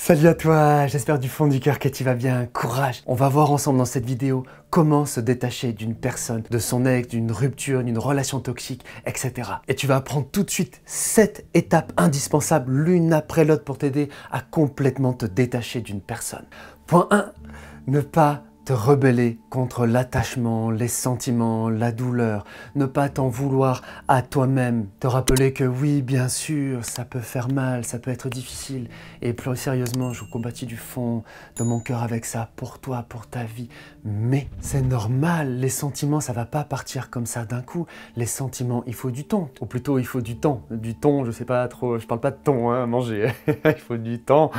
Salut à toi, j'espère du fond du cœur que tu vas bien, courage. On va voir ensemble dans cette vidéo comment se détacher d'une personne, de son ex, d'une rupture, d'une relation toxique, etc. Et tu vas apprendre tout de suite 7 étapes indispensables l'une après l'autre pour t'aider à complètement te détacher d'une personne. Point 1, ne pas te rebeller contre l'attachement, les sentiments, la douleur, ne pas t'en vouloir à toi-même, te rappeler que oui, bien sûr, ça peut faire mal, ça peut être difficile, et plus sérieusement, je compatis du fond de mon cœur avec ça, pour toi, pour ta vie, mais c'est normal, les sentiments, ça va pas partir comme ça d'un coup, les sentiments, il faut du temps, ou plutôt il faut du temps, je sais pas trop, je parle pas de thon, hein, manger, il faut du temps,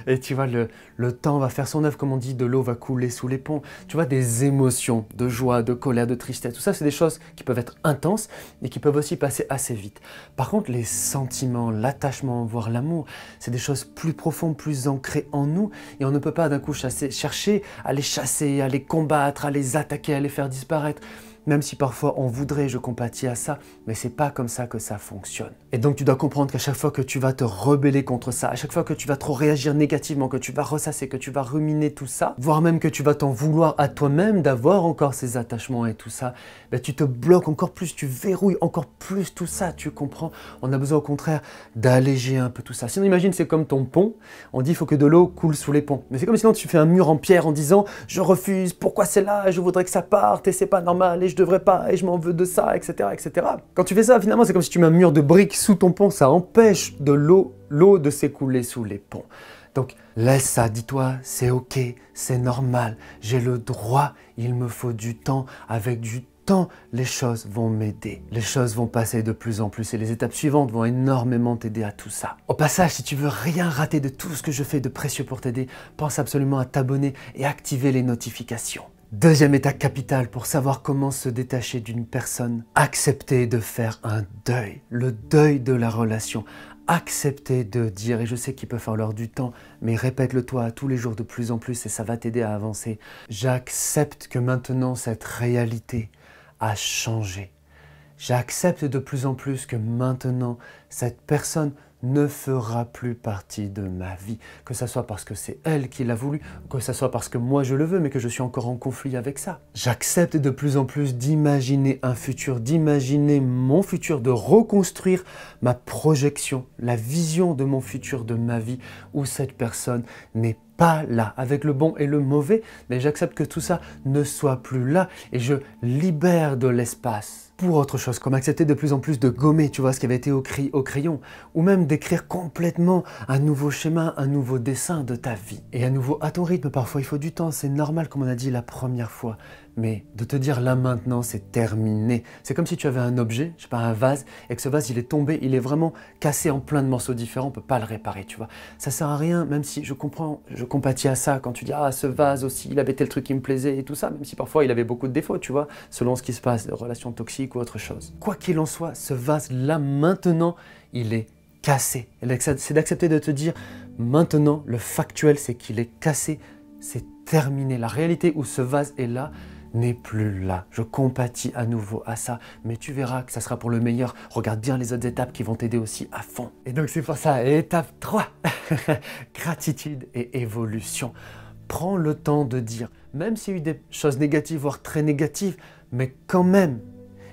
et tu vois, le temps va faire son œuvre, comme on dit, de l'eau va couler sous les ponts. Tu vois, des émotions, de joie, de colère, de tristesse, tout ça, c'est des choses qui peuvent être intenses et qui peuvent aussi passer assez vite. Par contre, les sentiments, l'attachement, voire l'amour, c'est des choses plus profondes, plus ancrées en nous et on ne peut pas d'un coup chercher à les chasser, à les combattre, à les attaquer, à les faire disparaître. Même si parfois on voudrait, je compatis à ça, mais c'est pas comme ça que ça fonctionne. Et donc tu dois comprendre qu'à chaque fois que tu vas te rebeller contre ça, à chaque fois que tu vas trop réagir négativement, que tu vas ressasser, que tu vas ruminer tout ça, voire même que tu vas t'en vouloir à toi-même d'avoir encore ces attachements et tout ça, ben tu te bloques encore plus, tu verrouilles encore plus tout ça, tu comprends? On a besoin au contraire d'alléger un peu tout ça. Sinon imagine c'est comme ton pont, on dit il faut que de l'eau coule sous les ponts. Mais c'est comme sinon tu fais un mur en pierre en disant je refuse, pourquoi c'est là, je voudrais que ça parte et c'est pas normal et je devrais pas, et je m'en veux de ça, etc., etc. Quand tu fais ça, finalement, c'est comme si tu mets un mur de briques sous ton pont, ça empêche de l'eau de s'écouler sous les ponts. Donc, laisse ça, dis-toi, c'est ok, c'est normal, j'ai le droit, il me faut du temps, avec du temps, les choses vont m'aider. Les choses vont passer de plus en plus et les étapes suivantes vont énormément t'aider à tout ça. Au passage, si tu veux rien rater de tout ce que je fais de précieux pour t'aider, pense absolument à t'abonner et activer les notifications. Deuxième étape capitale pour savoir comment se détacher d'une personne, accepter de faire un deuil, le deuil de la relation. Accepter de dire, et je sais qu'il peut falloir du temps, mais répète-le toi tous les jours de plus en plus et ça va t'aider à avancer. J'accepte que maintenant cette réalité a changé. J'accepte de plus en plus que maintenant cette personne ne fera plus partie de ma vie, que ce soit parce que c'est elle qui l'a voulu, que ce soit parce que moi je le veux, mais que je suis encore en conflit avec ça. J'accepte de plus en plus d'imaginer un futur, d'imaginer mon futur, de reconstruire ma projection, la vision de mon futur, de ma vie, où cette personne n'est pas là, avec le bon et le mauvais, mais j'accepte que tout ça ne soit plus là et je libère de l'espace pour autre chose, comme accepter de plus en plus de gommer, tu vois, ce qui avait été au crayon, ou même d'écrire complètement un nouveau schéma, un nouveau dessin de ta vie. Et à nouveau, à ton rythme, parfois il faut du temps, c'est normal comme on a dit la première fois, mais de te dire là maintenant, c'est terminé. C'est comme si tu avais un objet, je sais pas, un vase, et que ce vase, il est tombé, il est vraiment cassé en plein de morceaux différents, on peut pas le réparer, tu vois. Ça sert à rien, même si je comprends, je compatis à ça, quand tu dis, ah, ce vase aussi, il avait tel truc qui me plaisait et tout ça, même si parfois il avait beaucoup de défauts, tu vois, selon ce qui se passe, de relations toxiques ou autre chose. Quoi qu'il en soit, ce vase-là, maintenant, il est cassé. C'est d'accepter de te dire, maintenant, le factuel, c'est qu'il est cassé, c'est terminé. La réalité où ce vase est là, n'est plus là. Je compatis à nouveau à ça, mais tu verras que ça sera pour le meilleur. Regarde bien les autres étapes qui vont t'aider aussi à fond. Et donc c'est pour ça, étape 3, gratitude et évolution. Prends le temps de dire, même s'il y a eu des choses négatives, voire très négatives, mais quand même,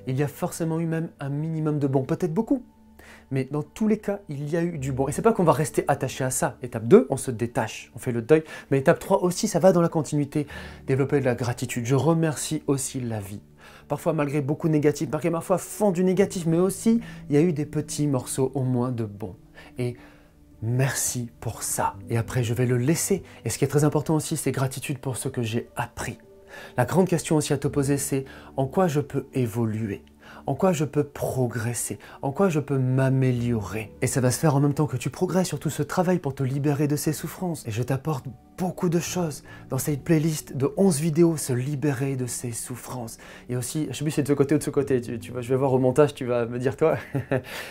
il y a forcément eu même un minimum de bon, peut-être beaucoup. Mais dans tous les cas, il y a eu du bon. Et c'est pas qu'on va rester attaché à ça. Étape 2, on se détache, on fait le deuil. Mais étape 3 aussi, ça va dans la continuité. Développer de la gratitude. Je remercie aussi la vie. Parfois, malgré beaucoup de négatifs, malgré parfois fond du négatif, mais aussi, il y a eu des petits morceaux au moins de bon. Et merci pour ça. Et après, je vais le laisser. Et ce qui est très important aussi, c'est gratitude pour ce que j'ai appris. La grande question aussi à te poser, c'est en quoi je peux évoluer ? En quoi je peux progresser, en quoi je peux m'améliorer. Et ça va se faire en même temps que tu progresses sur tout ce travail pour te libérer de ces souffrances. Et je t'apporte beaucoup de choses dans cette playlist de 11 vidéos, se libérer de ses souffrances. Et aussi, je sais plus si c'est de ce côté ou de ce côté, tu vas, je vais voir au montage, tu vas me dire toi.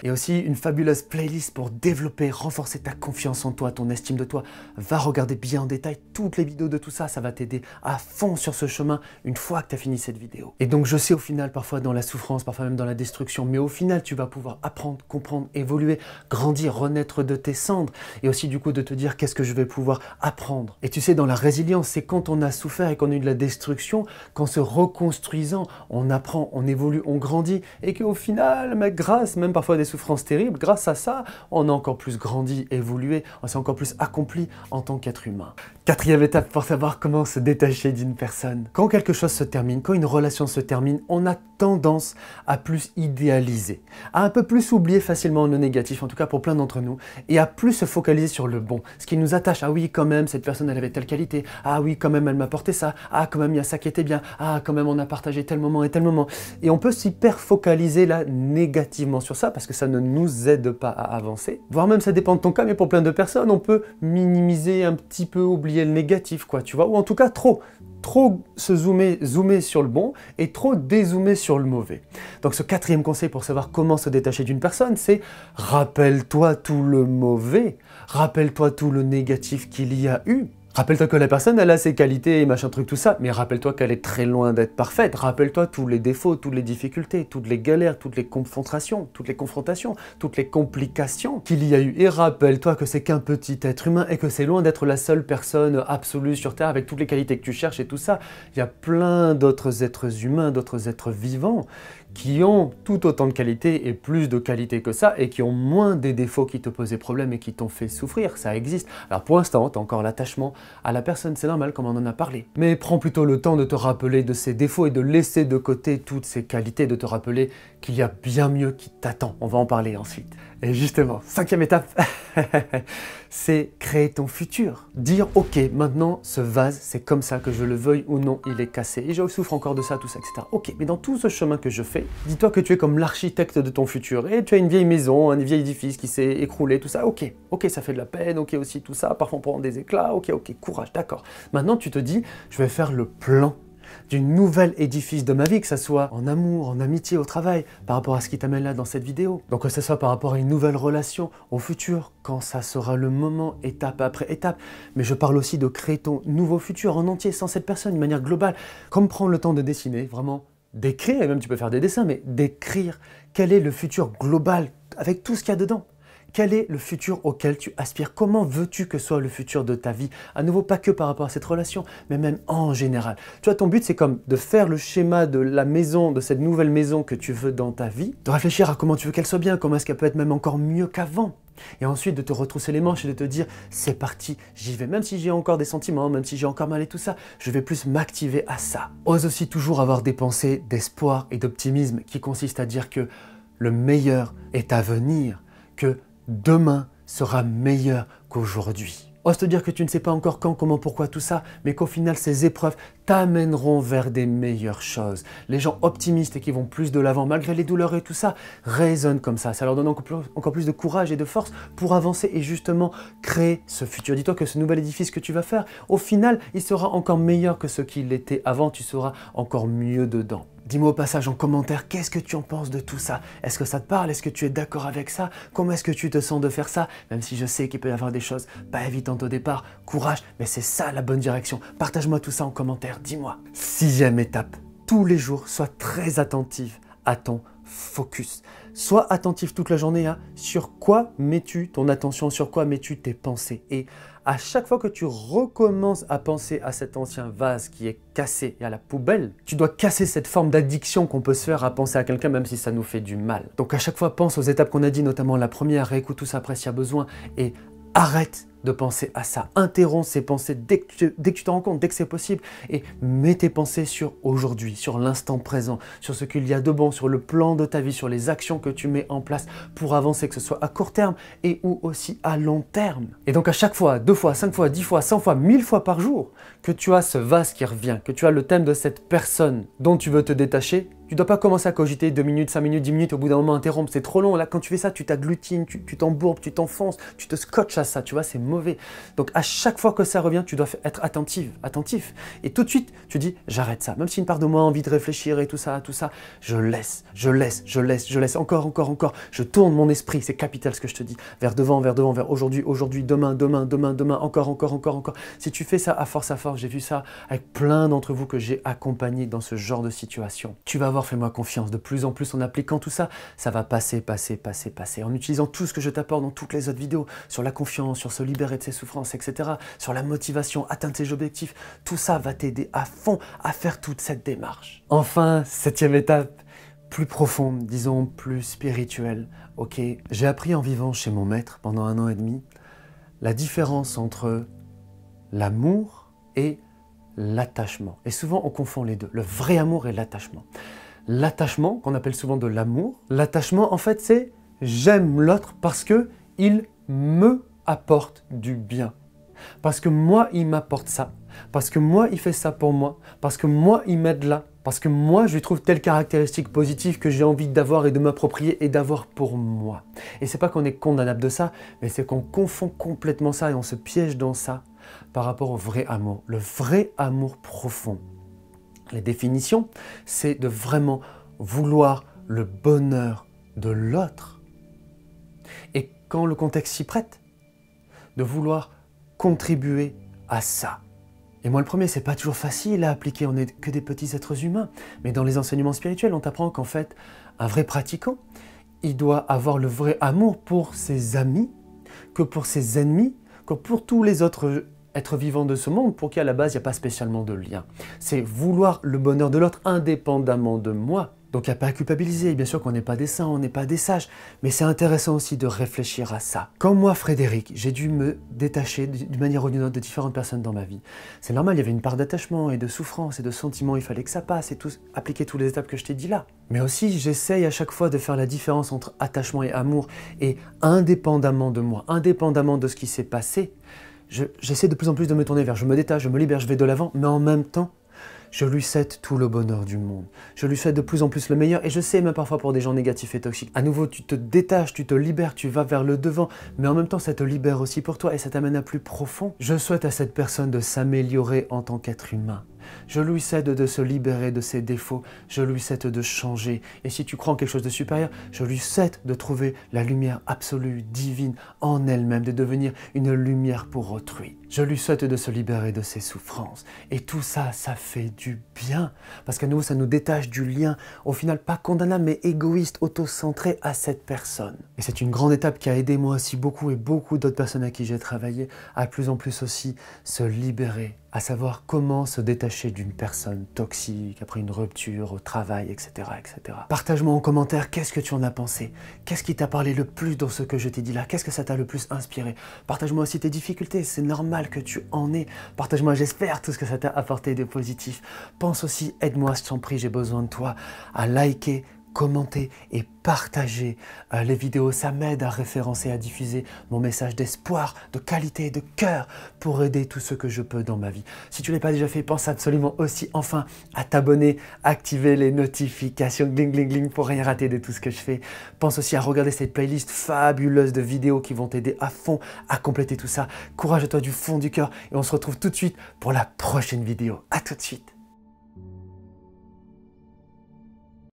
Et aussi une fabuleuse playlist pour développer, renforcer ta confiance en toi, ton estime de toi. Va regarder bien en détail toutes les vidéos de tout ça, ça va t'aider à fond sur ce chemin une fois que tu as fini cette vidéo. Et donc je sais au final, parfois dans la souffrance, parfois même dans la destruction, mais au final tu vas pouvoir apprendre, comprendre, évoluer, grandir, renaître de tes cendres. Et aussi du coup de te dire qu'est-ce que je vais pouvoir apprendre. Et tu sais, dans la résilience, c'est quand on a souffert et qu'on a eu de la destruction, qu'en se reconstruisant, on apprend, on évolue, on grandit, et qu'au final, mais grâce, même parfois à des souffrances terribles, grâce à ça, on a encore plus grandi, évolué, on s'est encore plus accompli en tant qu'être humain. Quatrième étape pour savoir comment se détacher d'une personne. Quand quelque chose se termine, quand une relation se termine, on a tendance à plus idéaliser, à un peu plus oublier facilement le négatif, en tout cas pour plein d'entre nous, et à plus se focaliser sur le bon, ce qui nous attache. Ah oui, quand même, cette personne elle avait telle qualité, ah oui, quand même elle m'a apporté ça, ah quand même il y a ça qui était bien, ah quand même on a partagé tel moment et tel moment. Et on peut s'hyper focaliser là négativement sur ça parce que ça ne nous aide pas à avancer. Voire même ça dépend de ton cas, mais pour plein de personnes, on peut minimiser un petit peu, oublier le négatif, quoi, tu vois, ou en tout cas trop se zoomer sur le bon et trop dézoomer sur le mauvais. Donc ce quatrième conseil pour savoir comment se détacher d'une personne, c'est rappelle-toi tout le mauvais, rappelle-toi tout le négatif qu'il y a eu. Rappelle-toi que la personne, elle a ses qualités et machin truc, tout ça, mais rappelle-toi qu'elle est très loin d'être parfaite. Rappelle-toi tous les défauts, toutes les difficultés, toutes les galères, toutes les confrontations, toutes les complications qu'il y a eu. Et rappelle-toi que c'est qu'un petit être humain et que c'est loin d'être la seule personne absolue sur Terre avec toutes les qualités que tu cherches et tout ça. Il y a plein d'autres êtres humains, d'autres êtres vivants qui ont tout autant de qualités et plus de qualités que ça et qui ont moins des défauts qui te posaient problème et qui t'ont fait souffrir, ça existe. Alors pour l'instant, tu as encore l'attachement à la personne, c'est normal comme on en a parlé. Mais prends plutôt le temps de te rappeler de ses défauts et de laisser de côté toutes ses qualités, de te rappeler qu'il y a bien mieux qui t'attend. On va en parler ensuite. Et justement, cinquième étape, c'est créer ton futur. Dire, ok, maintenant ce vase, c'est comme ça que je le veuille ou non, il est cassé. Et je souffre encore de ça, tout ça, etc. Ok, mais dans tout ce chemin que je fais, dis-toi que tu es comme l'architecte de ton futur. Et tu as une vieille maison, un vieil édifice qui s'est écroulé, tout ça. Ok, ça fait de la peine, ok aussi tout ça. Parfois on prend des éclats, ok, courage, d'accord. Maintenant tu te dis, je vais faire le plan d'une nouvelle édifice de ma vie, que ce soit en amour, en amitié, au travail, par rapport à ce qui t'amène là dans cette vidéo. Donc que ce soit par rapport à une nouvelle relation, au futur, quand ça sera le moment, étape après étape. Mais je parle aussi de créer ton nouveau futur en entier, sans cette personne, de manière globale. Comme prendre le temps de dessiner, vraiment d'écrire, et même tu peux faire des dessins, mais d'écrire quel est le futur global, avec tout ce qu'il y a dedans. Quel est le futur auquel tu aspires? Comment veux-tu que soit le futur de ta vie? À nouveau, pas que par rapport à cette relation, mais même en général. Tu vois, ton but, c'est comme de faire le schéma de la maison, de cette nouvelle maison que tu veux dans ta vie, de réfléchir à comment tu veux qu'elle soit bien, comment est-ce qu'elle peut être même encore mieux qu'avant. Et ensuite de te retrousser les manches et de te dire, c'est parti, j'y vais. Même si j'ai encore des sentiments, même si j'ai encore mal et tout ça, je vais plus m'activer à ça. Ose aussi toujours avoir des pensées d'espoir et d'optimisme qui consistent à dire que le meilleur est à venir, que demain sera meilleur qu'aujourd'hui. Ose te dire que tu ne sais pas encore quand, comment, pourquoi, tout ça, mais qu'au final, ces épreuves t'amèneront vers des meilleures choses. Les gens optimistes et qui vont plus de l'avant, malgré les douleurs et tout ça, raisonnent comme ça. Ça leur donne encore plus de courage et de force pour avancer et justement créer ce futur. Dis-toi que ce nouvel édifice que tu vas faire, au final, il sera encore meilleur que ce qu'il était avant. Tu seras encore mieux dedans. Dis-moi au passage en commentaire, qu'est-ce que tu en penses de tout ça? Est-ce que ça te parle? Est-ce que tu es d'accord avec ça? Comment est-ce que tu te sens de faire ça? Même si je sais qu'il peut y avoir des choses pas évidentes au départ, courage, mais c'est ça la bonne direction. Partage-moi tout ça en commentaire, dis-moi. Sixième étape, tous les jours, sois très attentif à ton focus. Sois attentif toute la journée à sur quoi mets-tu ton attention, sur quoi mets-tu tes pensées. Et à chaque fois que tu recommences à penser à cet ancien vase qui est cassé et à la poubelle, tu dois casser cette forme d'addiction qu'on peut se faire à penser à quelqu'un même si ça nous fait du mal. Donc à chaque fois, pense aux étapes qu'on a dit, notamment la première, réécoute tout ça après s'il y a besoin et arrête de penser à ça. Interromps ces pensées dès que tu t'en rends compte, dès que c'est possible et mets tes pensées sur aujourd'hui, sur l'instant présent, sur ce qu'il y a de bon, sur le plan de ta vie, sur les actions que tu mets en place pour avancer, que ce soit à court terme et ou aussi à long terme. Et donc à chaque fois, 2 fois, 5 fois, 10 fois, 100 fois, 1000 fois par jour, que tu as ce vase qui revient, que tu as le thème de cette personne dont tu veux te détacher, Tu dois pas commencer à cogiter 2 minutes, 5 minutes, 10 minutes, au bout d'un moment interrompre, c'est trop long. Là, quand tu fais ça, tu t'agglutines, tu t'embourbes, tu t'enfonces, tu te scotches à ça, tu vois, c'est mauvais. Donc à chaque fois que ça revient, tu dois être attentif. Et tout de suite, tu dis, j'arrête ça. Même si une part de moi a envie de réfléchir et tout ça, je laisse, encore. Je tourne mon esprit, c'est capital ce que je te dis, vers devant, vers aujourd'hui, demain, encore. Si tu fais ça à force, j'ai vu ça avec plein d'entre vous que j'ai accompagnés dans ce genre de situation. Tu vas voir, fais-moi confiance, de plus en plus en appliquant tout ça, ça va passer. En utilisant tout ce que je t'apporte dans toutes les autres vidéos, sur la confiance, sur se libérer de ses souffrances, etc., sur la motivation, atteindre ses objectifs, tout ça va t'aider à fond à faire toute cette démarche. Enfin, 7e étape, plus profonde, disons plus spirituelle, ok. J'ai appris en vivant chez mon maître pendant 1 an et demi la différence entre l'amour et l'attachement. Et souvent on confond les deux, le vrai amour et l'attachement. L'attachement, qu'on appelle souvent de l'amour, l'attachement en fait c'est j'aime l'autre parce que il me apporte du bien. Parce que moi il m'apporte ça, parce que moi il fait ça pour moi, parce que moi il m'aide là, parce que moi je lui trouve telle caractéristique positive que j'ai envie d'avoir et de m'approprier et d'avoir pour moi. Et c'est pas qu'on est condamnable de ça, mais c'est qu'on confond complètement ça et on se piège dans ça par rapport au vrai amour, le vrai amour profond. Les définitions, c'est de vraiment vouloir le bonheur de l'autre et quand le contexte s'y prête, de vouloir contribuer à ça. Et moi le premier, c'est pas toujours facile à appliquer, on n'est que des petits êtres humains, mais dans les enseignements spirituels, on t'apprend qu'en fait, un vrai pratiquant, il doit avoir le vrai amour pour ses amis, que pour ses ennemis, que pour tous les autres êtres vivants de ce monde, pour qui à la base, il n'y a pas spécialement de lien. C'est vouloir le bonheur de l'autre indépendamment de moi. Donc il n'y a pas à culpabiliser, bien sûr qu'on n'est pas des saints, on n'est pas des sages, mais c'est intéressant aussi de réfléchir à ça. Comme moi, Frédéric, j'ai dû me détacher d'une manière ou d'une autre de différentes personnes dans ma vie. C'est normal, il y avait une part d'attachement et de souffrance et de sentiment, il fallait que ça passe et appliquer toutes les étapes que je t'ai dit là. Mais aussi, j'essaye à chaque fois de faire la différence entre attachement et amour, et indépendamment de moi, indépendamment de ce qui s'est passé, j'essaie de plus en plus de me tourner vers, je me détache, je me libère, je vais de l'avant, mais en même temps, je lui souhaite tout le bonheur du monde. Je lui souhaite de plus en plus le meilleur et je sais même parfois pour des gens négatifs et toxiques. À nouveau, tu te détaches, tu te libères, tu vas vers le devant, mais en même temps, ça te libère aussi pour toi et ça t'amène à plus profond. Je souhaite à cette personne de s'améliorer en tant qu'être humain. Je lui souhaite de se libérer de ses défauts, je lui souhaite de changer. Et si tu crois en quelque chose de supérieur, je lui souhaite de trouver la lumière absolue, divine en elle-même, de devenir une lumière pour autrui. Je lui souhaite de se libérer de ses souffrances. Et tout ça, ça fait du bien. Parce qu'à nouveau, ça nous détache du lien, au final pas condamnable, mais égoïste, auto-centré à cette personne. Et c'est une grande étape qui a aidé moi aussi beaucoup et beaucoup d'autres personnes à qui j'ai travaillé à plus en plus aussi se libérer, à savoir comment se détacher d'une personne toxique après une rupture au travail, etc. etc. Partage-moi en commentaire qu'est-ce que tu en as pensé, qu'est-ce qui t'a parlé le plus dans ce que je t'ai dit là, qu'est-ce que ça t'a le plus inspiré. Partage-moi aussi tes difficultés, c'est normal que tu en aies. Partage-moi, j'espère, tout ce que ça t'a apporté de positif. Pense aussi, aide-moi, je t'en prie, j'ai besoin de toi, à liker, commenter et partager les vidéos, ça m'aide à référencer, à diffuser mon message d'espoir, de qualité, de cœur pour aider tout ce que je peux dans ma vie. Si tu ne l'as pas déjà fait, pense absolument aussi enfin à t'abonner, activer les notifications, gling gling gling pour rien rater de tout ce que je fais. Pense aussi à regarder cette playlist fabuleuse de vidéos qui vont t'aider à fond à compléter tout ça. Courage à toi du fond du cœur et on se retrouve tout de suite pour la prochaine vidéo. À tout de suite.